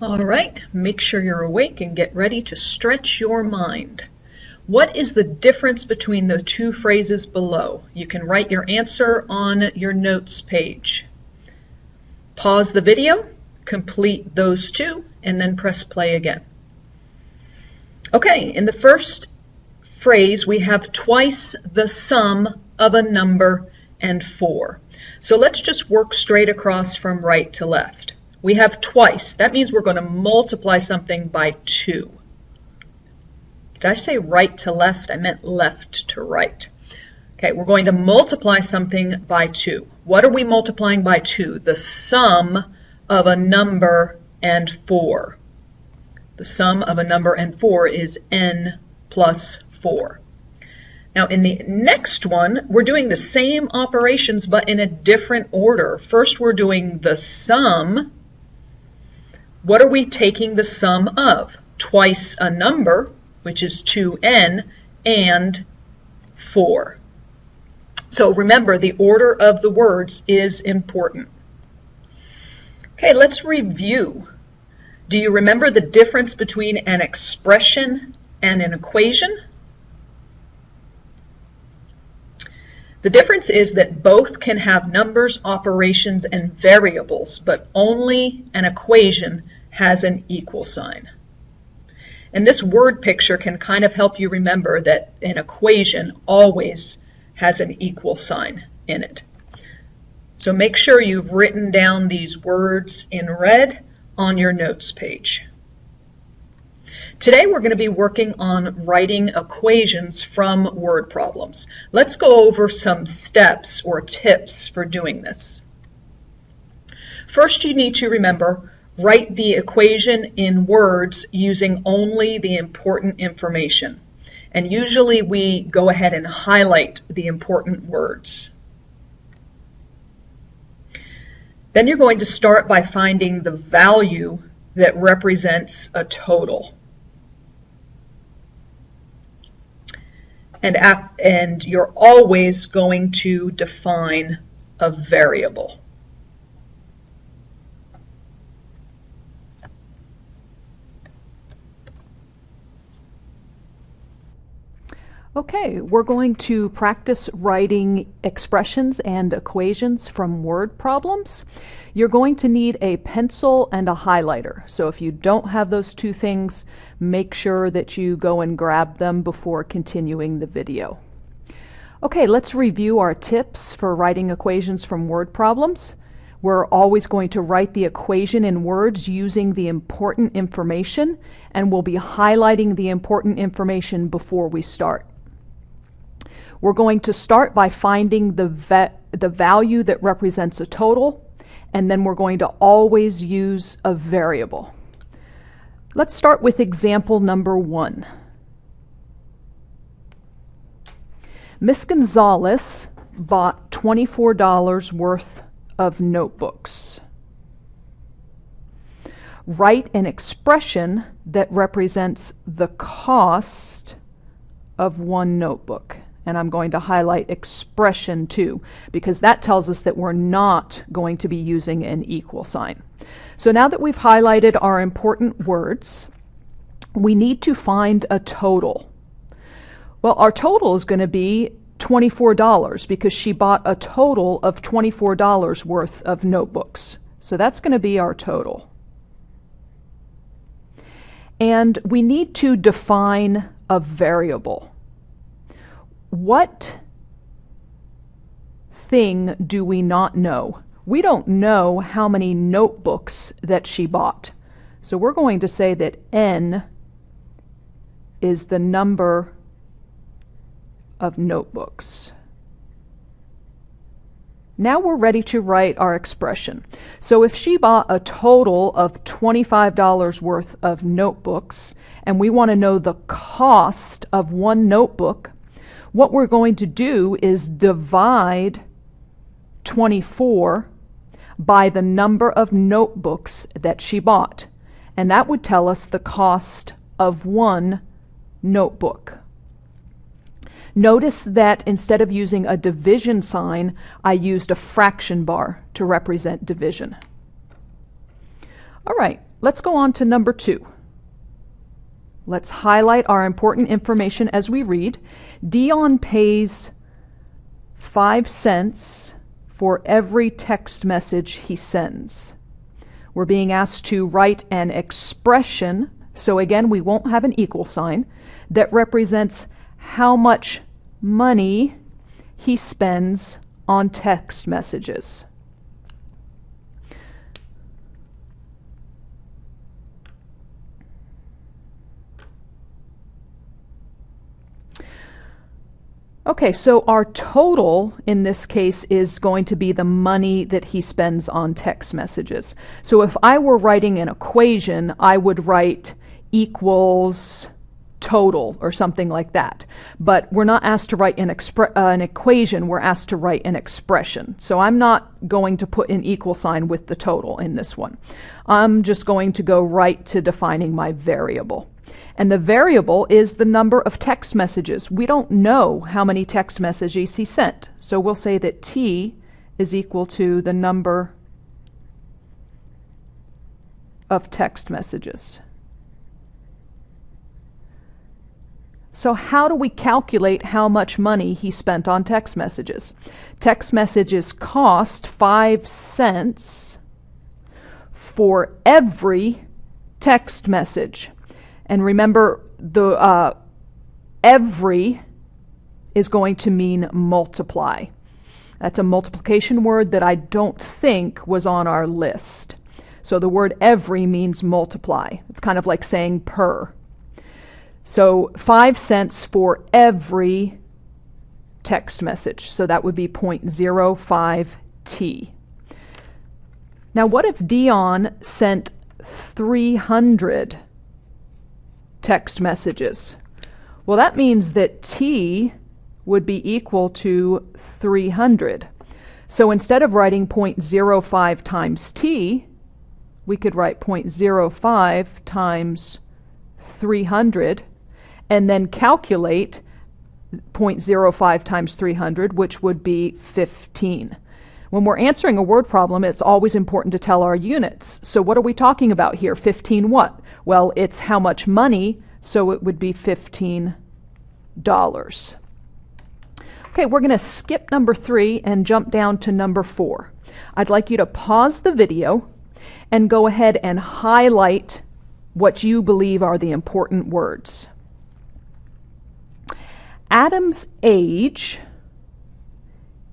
All right, make sure you're awake and get ready to stretch your mind. What is the difference between the two phrases below? You can write your answer on your notes page. Pause the video, complete those two, and then press play again. Okay, in the first phrase, we have twice the sum of a number and 4. So let's just work straight across from right to left. We have twice. That means we're going to multiply something by 2. Did I say right to left? I meant left to right. Okay, we're going to multiply something by 2. What are we multiplying by 2? The sum of a number and 4. The sum of a number and 4 is n plus 4. Now in the next one, we're doing the same operations but in a different order. First we're doing the sum. What are we taking the sum of? Twice a number, which is 2n, and 4. So remember, the order of the words is important. Okay, let's review. Do you remember the difference between an expression and an equation? The difference is that both can have numbers, operations, and variables, but only an equation has an equal sign. And this word picture can kind of help you remember that an equation always has an equal sign in it. So make sure you've written down these words in red on your notes page. Today we're going to be working on writing equations from word problems. Let's go over some steps or tips for doing this. First, you need to remember, write the equation in words using only the important information. And usually we go ahead and highlight the important words. Then you're going to start by finding the value that represents a total. And you're always going to define a variable. Okay, we're going to practice writing expressions and equations from word problems. You're going to need a pencil and a highlighter. So if you don't have those two things, make sure that you go and grab them before continuing the video. Okay, let's review our tips for writing equations from word problems. We're always going to write the equation in words using the important information, and we'll be highlighting the important information before we start. We're going to start by finding the value that represents a total, and then we're going to always use a variable. Let's start with example number 1. Miss Gonzalez bought $24 worth of notebooks. Write an expression that represents the cost of one notebook. And I'm going to highlight expression too, because that tells us that we're not going to be using an equal sign. So now that we've highlighted our important words, we need to find a total. Well, our total is going to be $24 because she bought a total of $24 worth of notebooks. So that's going to be our total. And we need to define a variable. What thing do we not know? We don't know how many notebooks that she bought. So we're going to say that n is the number of notebooks. Now we're ready to write our expression. So if she bought a total of $25 worth of notebooks, and we want to know the cost of one notebook, what we're going to do is divide 24 by the number of notebooks that she bought. And that would tell us the cost of one notebook. Notice that instead of using a division sign, I used a fraction bar to represent division. All right, let's go on to number 2. Let's highlight our important information as we read. Dion pays 5 cents for every text message he sends. We're being asked to write an expression, so again we won't have an equal sign, that represents how much money he spends on text messages. Okay, so our total in this case is going to be the money that he spends on text messages. So if I were writing an equation, I would write equals total or something like that. But we're not asked to write an equation, we're asked to write an expression. So I'm not going to put an equal sign with the total in this one. I'm just going to go right to defining my variable. And the variable is the number of text messages. We don't know how many text messages he sent. So we'll say that T is equal to the number of text messages. So how do we calculate how much money he spent on text messages? Text messages cost 5 cents for every text message. And remember, the every is going to mean multiply. That's a multiplication word that I don't think was on our list. So the word every means multiply. It's kind of like saying per. So 5 cents for every text message. So that would be 0.05 T. Now what if Dion sent 300 text messages? Well, that means that T would be equal to 300. So instead of writing 0.05 times T, we could write 0.05 times 300 and then calculate 0.05 times 300, which would be 15. When we're answering a word problem, it's always important to tell our units. So what are we talking about here? 15 what? Well, it's how much money, so it would be $15. Okay, we're going to skip number 3 and jump down to number 4. I'd like you to pause the video and go ahead and highlight what you believe are the important words. Adam's age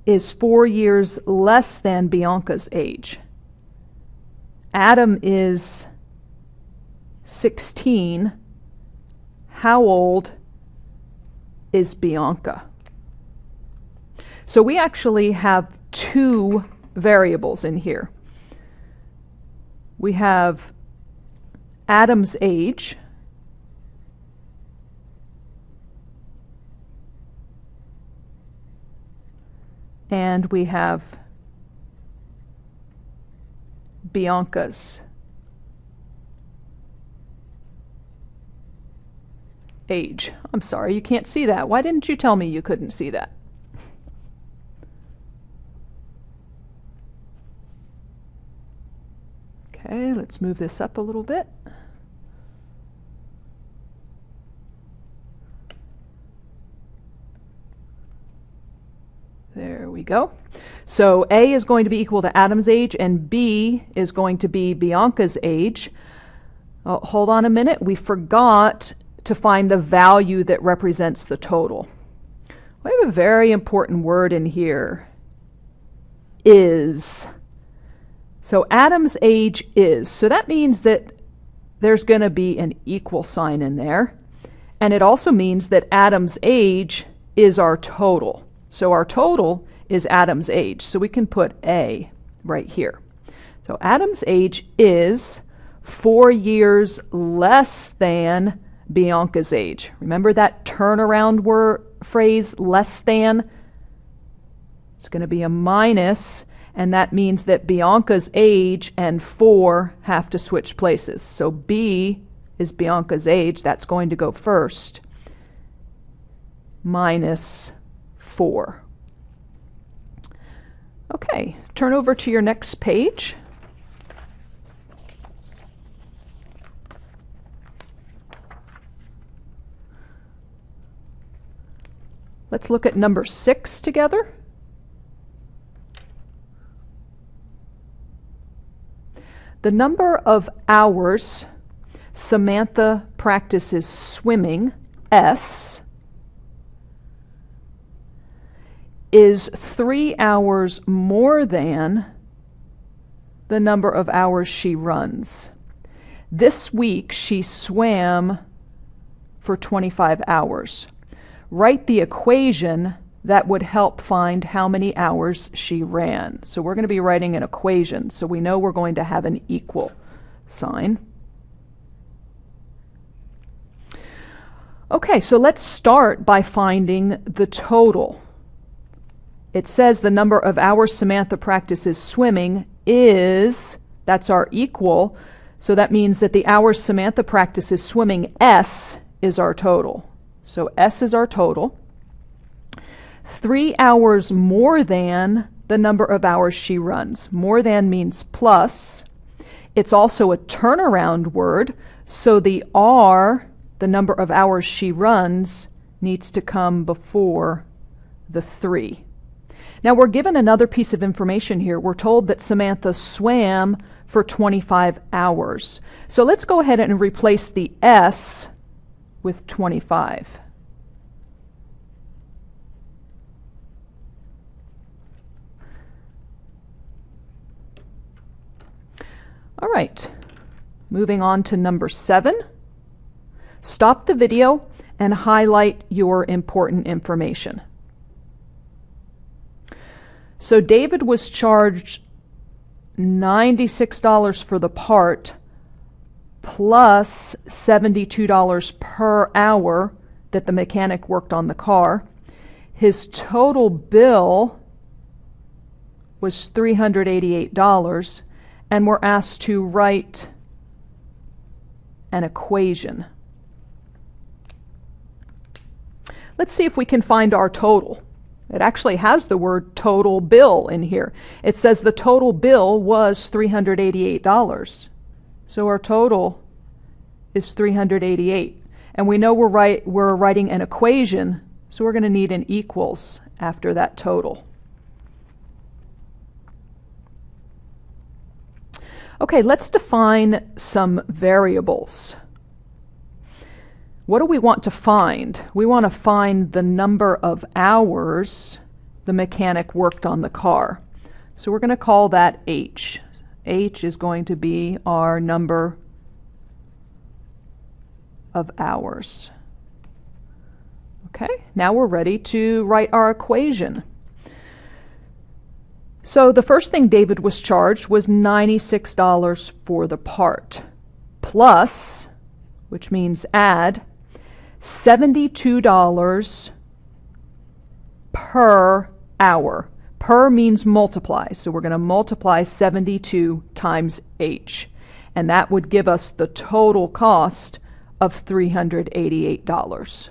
is 4 years less than Bianca's age. Adam is 16. How old is Bianca? So we actually have 2 variables in here. We have Adam's age, and we have Bianca's age. I'm sorry, you can't see that. Why didn't you tell me you couldn't see that? Okay, let's move this up a little bit. There we go. So A is going to be equal to Adam's age, and B is going to be Bianca's age. Oh, hold on a minute. We forgot to find the value that represents the total. We have a very important word in here. Is. So Adam's age is. So that means that there's going to be an equal sign in there. And it also means that Adam's age is our total. So our total is Adam's age. So we can put A right here. So Adam's age is 4 years less than Bianca's age. Remember that turnaround word phrase, less than? It's going to be a minus, and that means that Bianca's age and 4 have to switch places. So B is Bianca's age. That's going to go first. Minus 4. Okay, turn over to your next page. Let's look at number 6 together. The number of hours Samantha practices swimming, S, is 3 hours more than the number of hours she runs. This week she swam for 25 hours. Write the equation that would help find how many hours she ran. So we're going to be writing an equation, so we know we're going to have an equal sign. Okay, so let's start by finding the total. It says the number of hours Samantha practices swimming is, that's our equal, so that means that the hours Samantha practices swimming, S, is our total. So S is our total. 3 hours more than the number of hours she runs. More than means plus. It's also a turnaround word, so the R, the number of hours she runs, needs to come before the 3. Now we're given another piece of information here. We're told that Samantha swam for 25 hours. So let's go ahead and replace the S with 25. All right, moving on to number 7. Stop the video and highlight your important information. So David was charged $96 for the part plus $72 per hour that the mechanic worked on the car. His total bill was $388, and we're asked to write an equation. Let's see if we can find our total. It actually has the word total bill in here. It says the total bill was $388. So our total is $388. And we know we're writing an equation, so we're going to need an equals after that total. Okay, let's define some variables. What do we want to find? We want to find the number of hours the mechanic worked on the car. So we're going to call that H. H is going to be our number of hours. Okay, now we're ready to write our equation. So the first thing David was charged was $96 for the part, plus, which means add, $72 per hour. Per means multiply, so we're going to multiply 72 times H, and that would give us the total cost of $388.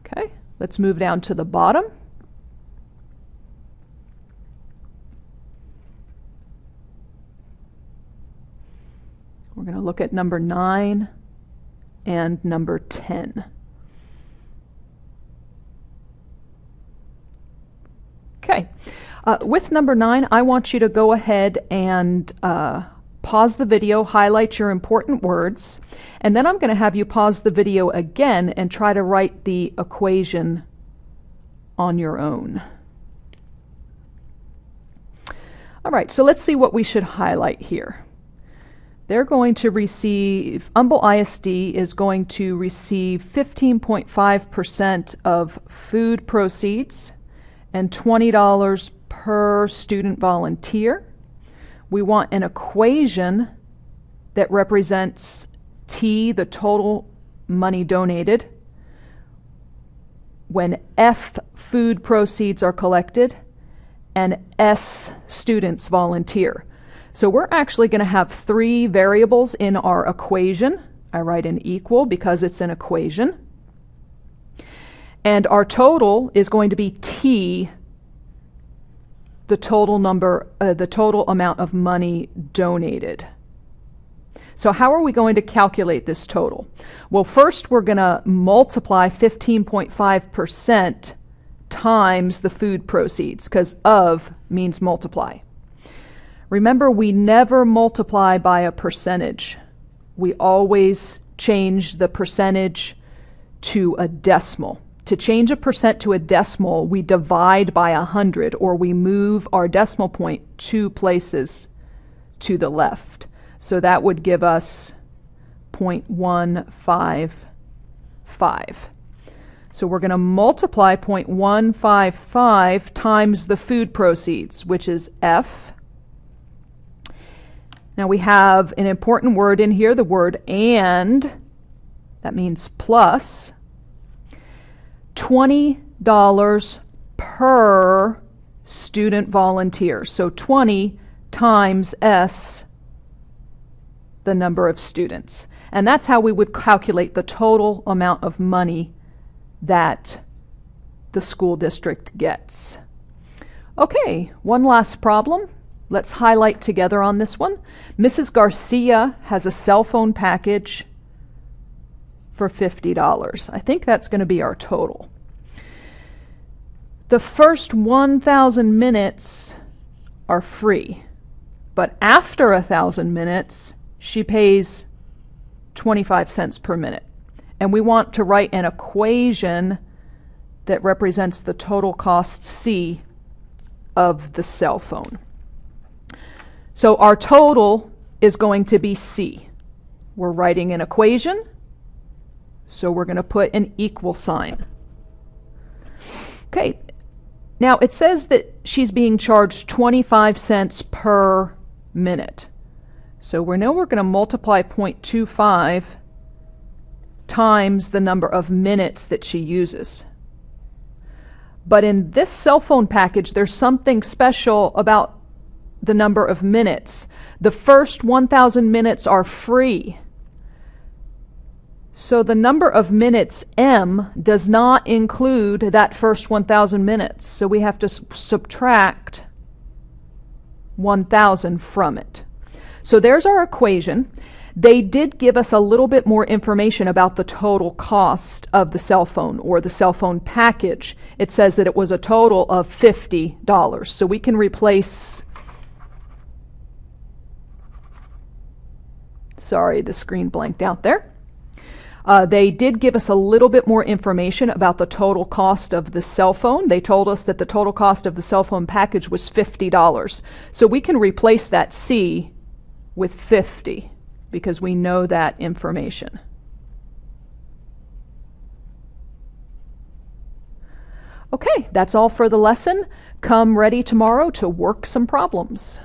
Okay, let's move down to the bottom. We're going to look at number 9 and number 10. Okay, with number 9, I want you to go ahead and pause the video, highlight your important words, and then I'm going to have you pause the video again and try to write the equation on your own. All right, so let's see what we should highlight here. They're going to receive, Humble ISD is going to receive 15.5% of food proceeds and $20 per student volunteer. We want an equation that represents T, the total money donated, when F, food proceeds are collected, and S, students volunteer. So we're actually going to have 3 variables in our equation. I write an equal because it's an equation. And our total is going to be T, the total amount of money donated. So how are we going to calculate this total? Well, first we're going to multiply 15.5% times the food proceeds, because of means multiply. Remember, we never multiply by a percentage. We always change the percentage to a decimal. To change a percent to a decimal, we divide by 100, or we move our decimal point 2 places to the left. So that would give us 0.155. So we're going to multiply 0.155 times the food proceeds, which is F. Now we have an important word in here, the word and. That means plus. $20 per student volunteer. So 20 times S, the number of students. And that's how we would calculate the total amount of money that the school district gets. Okay, one last problem. Let's highlight together on this one. Mrs. Garcia has a cell phone package for $50. I think that's going to be our total. The first 1,000 minutes are free, but after 1,000 minutes, she pays 25 cents per minute. And we want to write an equation that represents the total cost C of the cell phone. So our total is going to be C. We're writing an equation, so we're going to put an equal sign. Okay, now it says that she's being charged 25 cents per minute. So we know we're going to multiply 0.25 times the number of minutes that she uses. But in this cell phone package, there's something special about the number of minutes. The first 1,000 minutes are free. So the number of minutes, M, does not include that first 1,000 minutes. So we have to subtract 1,000 from it. So there's our equation. They did give us a little bit more information about the total cost of the cell phone, or the cell phone package. It says that it was a total of $50. So we can replace, sorry, the screen blanked out there. They did give us a little bit more information about the total cost of the cell phone. They told us that the total cost of the cell phone package was $50. So we can replace that C with 50 because we know that information. Okay, that's all for the lesson. Come ready tomorrow to work some problems.